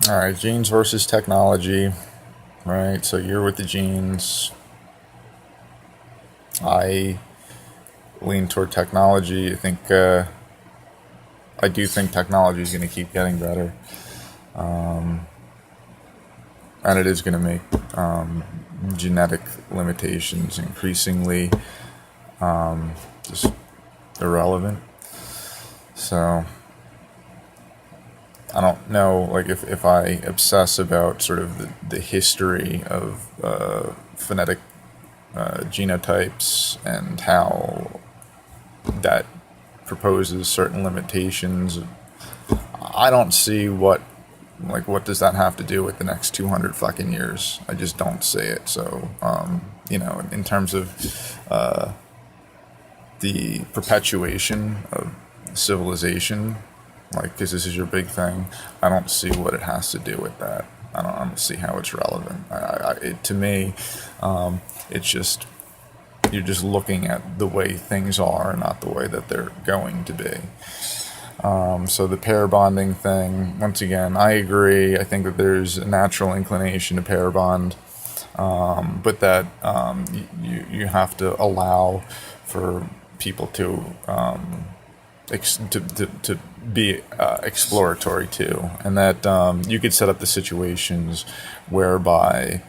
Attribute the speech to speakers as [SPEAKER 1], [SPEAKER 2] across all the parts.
[SPEAKER 1] All right, genes versus technology, right? So you're with the genes. I lean toward technology. I do think technology is going to keep getting better, and it is going to make genetic limitations increasingly just irrelevant. So I don't know, like if I obsess about sort of the history of phonetic genotypes and how that proposes certain limitations. I don't see what does that have to do with the next 200 fucking years? I just don't see it. So, in terms of the perpetuation of civilization, like, because this is your big thing, I don't see what it has to do with that. I don't see how it's relevant. To me, it's just, you're just looking at the way things are, not the way that they're going to be. So the pair bonding thing, once again, I agree. I think that there's a natural inclination to pair bond, but that you have to allow for people to to be exploratory too, and that you could set up the situations whereby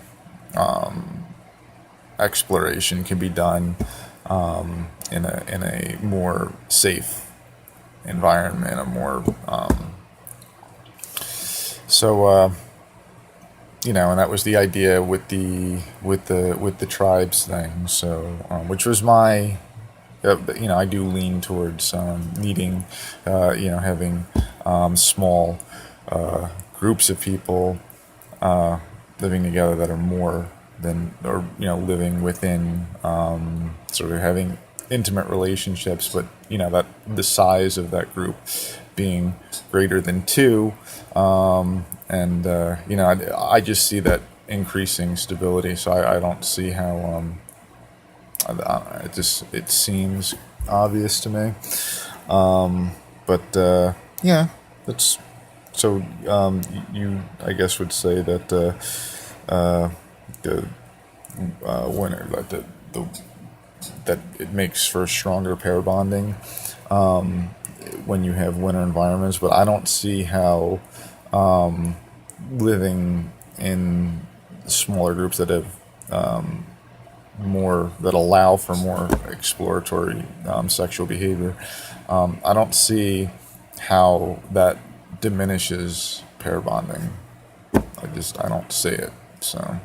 [SPEAKER 1] exploration can be done in a more safe environment, a more and that was the idea with the tribes thing. So which was my I do lean towards needing having small groups of people living together that are more than, or living within sort of having intimate relationships, but that the size of that group being greater than two, I just see that increasing stability. So I don't see how it seems obvious to me, but yeah, that's so. You I guess would say that the winner that it makes for stronger pair bonding when you have winter environments, but I don't see how living in smaller groups that have more, that allow for more exploratory sexual behavior, I don't see how that diminishes pair bonding. I don't see it. So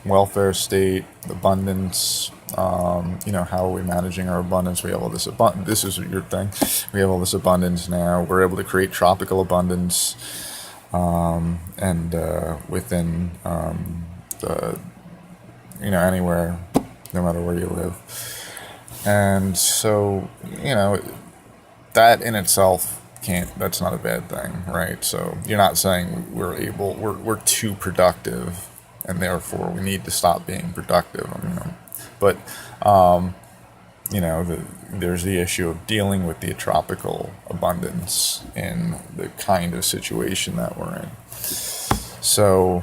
[SPEAKER 1] welfare state, abundance, how are we managing our abundance? We have all this abundance. This is your thing. We have all this abundance now. We're able to create tropical abundance, and within anywhere, no matter where you live. And so, that in itself that's not a bad thing, right? So you're not saying we're too productive and therefore we need to stop being productive. But there's the issue of dealing with the tropical abundance in the kind of situation that we're in. So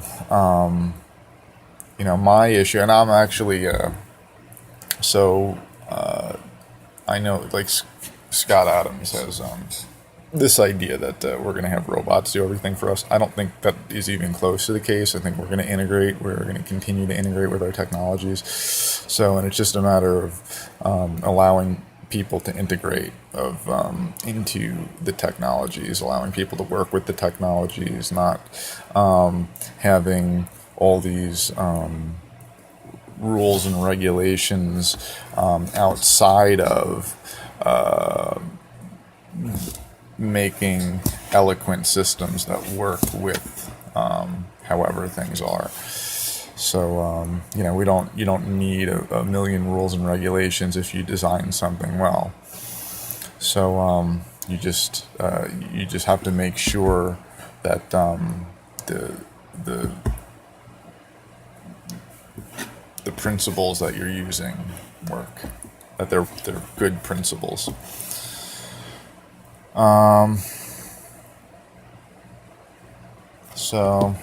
[SPEAKER 1] my issue, and I'm actually I know, like, Scott Adams has this idea that we're going to have robots do everything for us. I don't think that is even close to the case. I think we're going to integrate. We're going to continue to integrate with our technologies. So, and it's just a matter of allowing people to integrate into the technologies, allowing people to work with the technologies, not having all these rules and regulations outside of making eloquent systems that work with however things are. So you don't need a million rules and regulations if you design something well. So you just have to make sure that the principles that you're using work, that they're good principles. So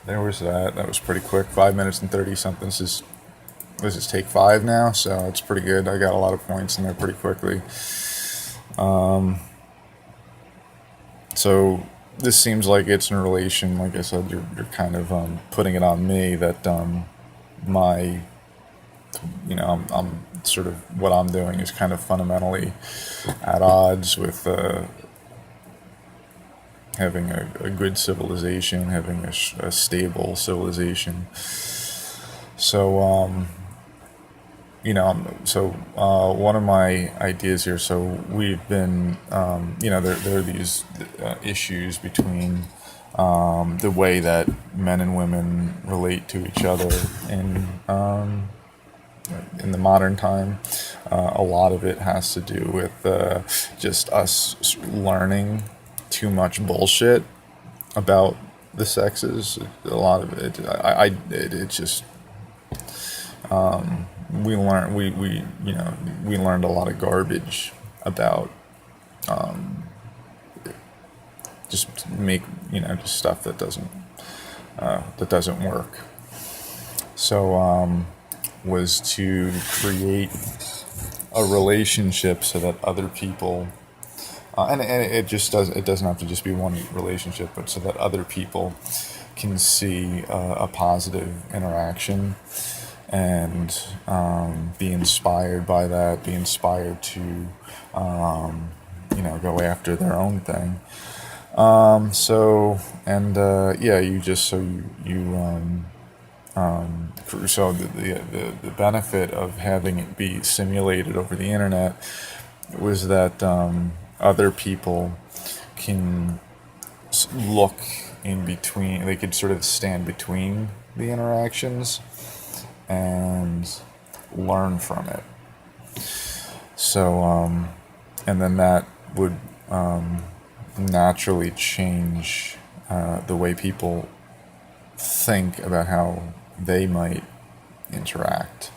[SPEAKER 1] there was that. That was pretty quick. 5 minutes and 30 something. This is take five now, so it's pretty good. I got a lot of points in there pretty quickly. So this seems like it's in relation. Like I said, you're kind of putting it on me that my, I'm sort of what I'm doing is kind of fundamentally at odds with having a good civilization, having a stable civilization. So, one of my ideas here, so we've been, there are these issues between the way that men and women relate to each other in the modern time. A lot of it has to do with just us learning too much bullshit about the sexes. A lot of it, it's just we learned a lot of garbage about just stuff that doesn't work. So was to create a relationship so that other people and it doesn't have to just be one relationship, but so that other people can see a positive interaction and be inspired by that, be inspired to go after their own thing. So the benefit of having it be simulated over the internet was that other people can look in between. They could sort of stand between the interactions and learn from it. So, and then that would naturally change the way people think about how they might interact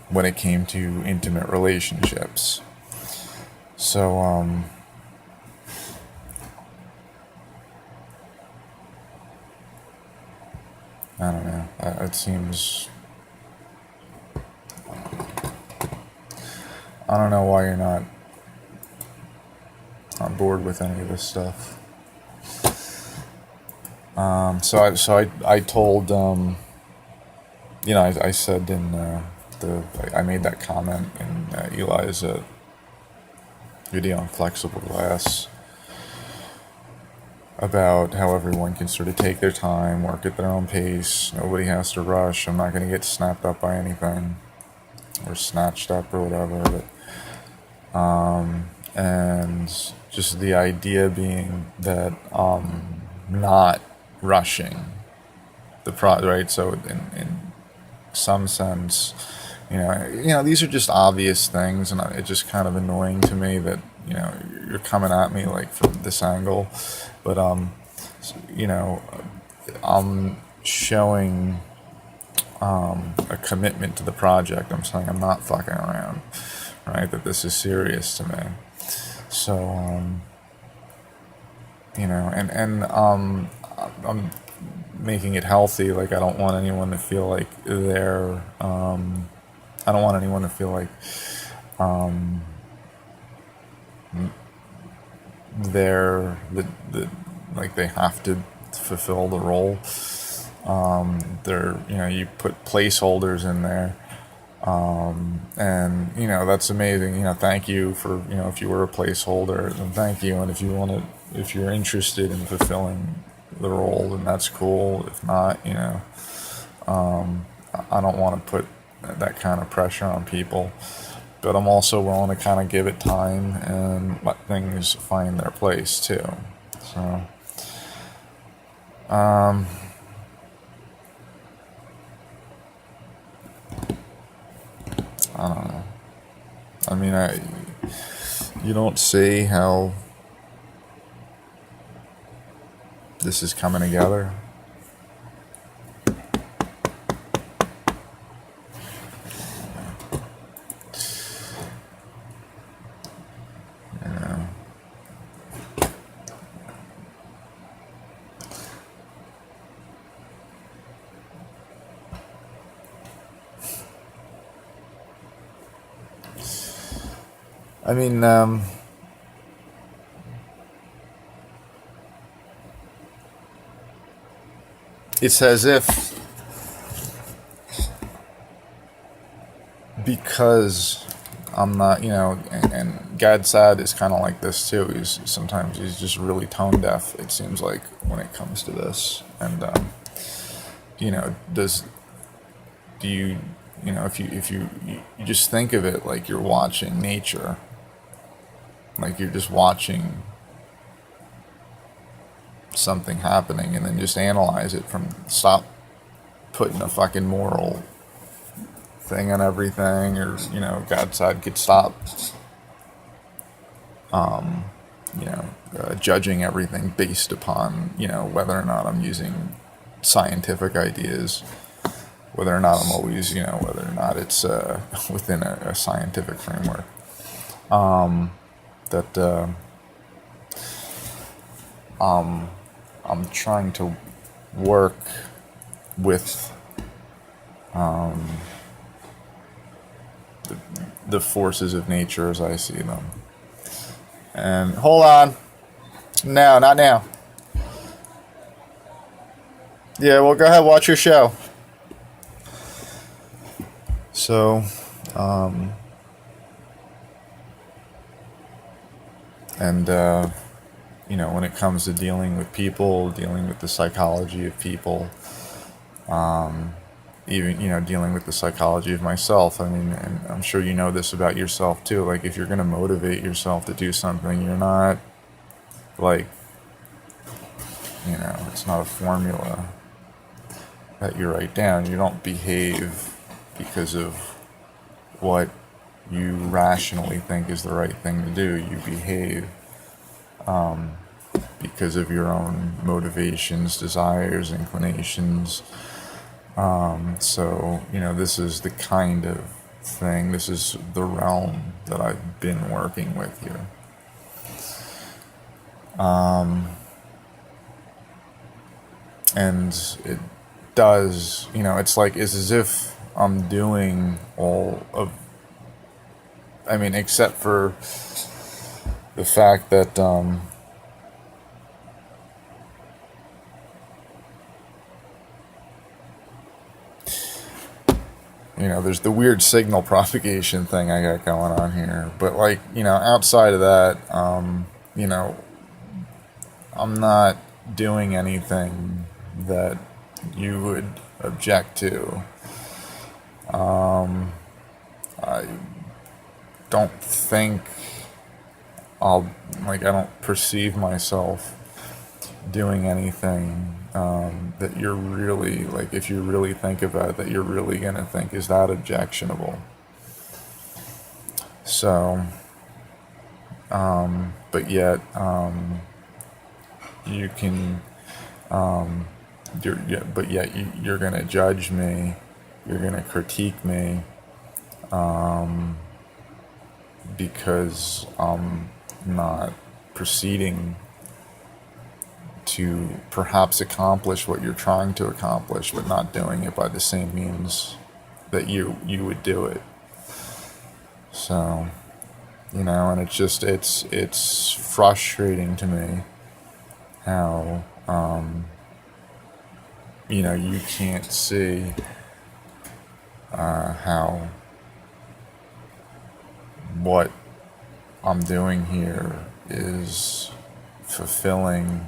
[SPEAKER 1] when it came to intimate relationships. So, I don't know. It seems. I don't know why you're not on board with any of this stuff. I told, I said I made that comment in Eli's video on flexible glass about how everyone can sort of take their time, work at their own pace. Nobody has to rush. I'm not going to get snapped up by anything or snatched up or whatever. And just the idea being that not rushing the right. So in some sense, these are just obvious things, and it's just kind of annoying to me that you're coming at me like from this angle, but I'm showing a commitment to the project. I'm saying I'm not fucking around, right? That this is serious to me. So I'm making it healthy. Like I don't want anyone to feel like I don't want anyone to feel like they're like they have to fulfill the role. You put placeholders in there, and that's amazing. Thank you for if you were a placeholder, then thank you. And if you're interested in fulfilling the role, then that's cool. If not, I don't want to put that kind of pressure on people, but I'm also willing to kind of give it time and let things find their place too. So, I don't know. I mean, you don't see how this is coming together. I mean, it's as if because I'm not, and Gadsad is kind of like this too. He's just really tone deaf. It seems like when it comes to this, and does do you, if you just think of it like you're watching nature, like you're just watching something happening, and then just analyze it from stop putting a fucking moral thing on everything, or Gadsad could stop judging everything based upon whether or not I'm using scientific ideas, whether or not I'm always whether or not it's within a scientific framework. That I'm trying to work with the forces of nature as I see them. And hold on. No, not now. Yeah, well, go ahead, watch your show. So, and, when it comes to dealing with people, dealing with the psychology of people, even, dealing with the psychology of myself. I mean, and I'm sure you know this about yourself too. Like, if you're going to motivate yourself to do something, you're not, like, it's not a formula that you write down. You don't behave because of what you rationally think is the right thing to do. You behave because of your own motivations, desires, inclinations. So, this is the kind of thing, this is the realm that I've been working with here. And it does, it's as if I'm doing all of, except for the fact that, there's the weird signal propagation thing I got going on here. But, outside of that, I'm not doing anything that you would object to. I don't think I don't perceive myself doing anything that you're really, if you really think about it, that you're really going to think is that objectionable. So, but yet, you can, you're going to judge me, you're going to critique me, because I'm not proceeding to perhaps accomplish what you're trying to accomplish, but not doing it by the same means that you would do it. So, and it's just, it's frustrating to me how, you can't see how what I'm doing here is fulfilling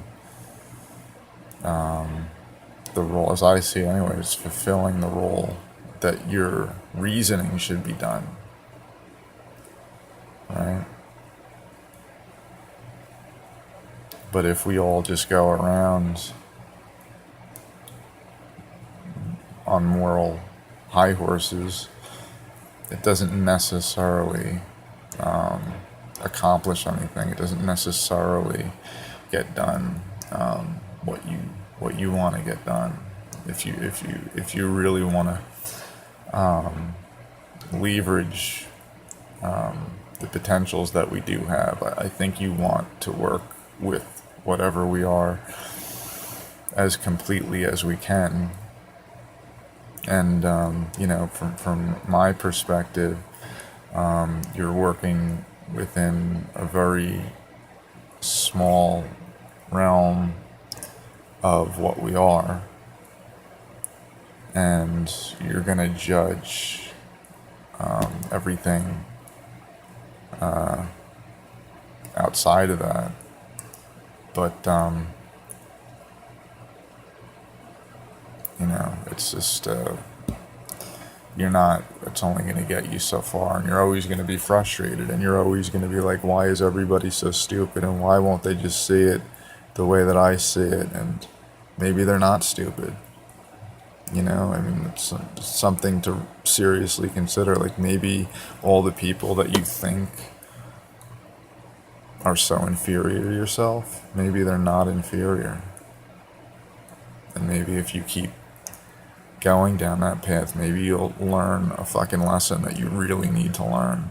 [SPEAKER 1] the role, as I see it anyway, is fulfilling the role that your reasoning should be done. Right? But if we all just go around on moral high horses, it doesn't necessarily accomplish anything. It doesn't necessarily get done what you want to get done. If you really want to leverage the potentials that we do have, I think you want to work with whatever we are as completely as we can. And from my perspective, you're working within a very small realm of what we are, and you're going to judge everything outside of that. But, it's just, you're not, it's only going to get you so far, and you're always going to be frustrated, and you're always going to be like, why is everybody so stupid, and why won't they just see it the way that I see it? And maybe they're not stupid. I mean, it's something to seriously consider. Like, maybe all the people that you think are so inferior to yourself, maybe they're not inferior. And maybe if you keep going down that path, maybe you'll learn a fucking lesson that you really need to learn.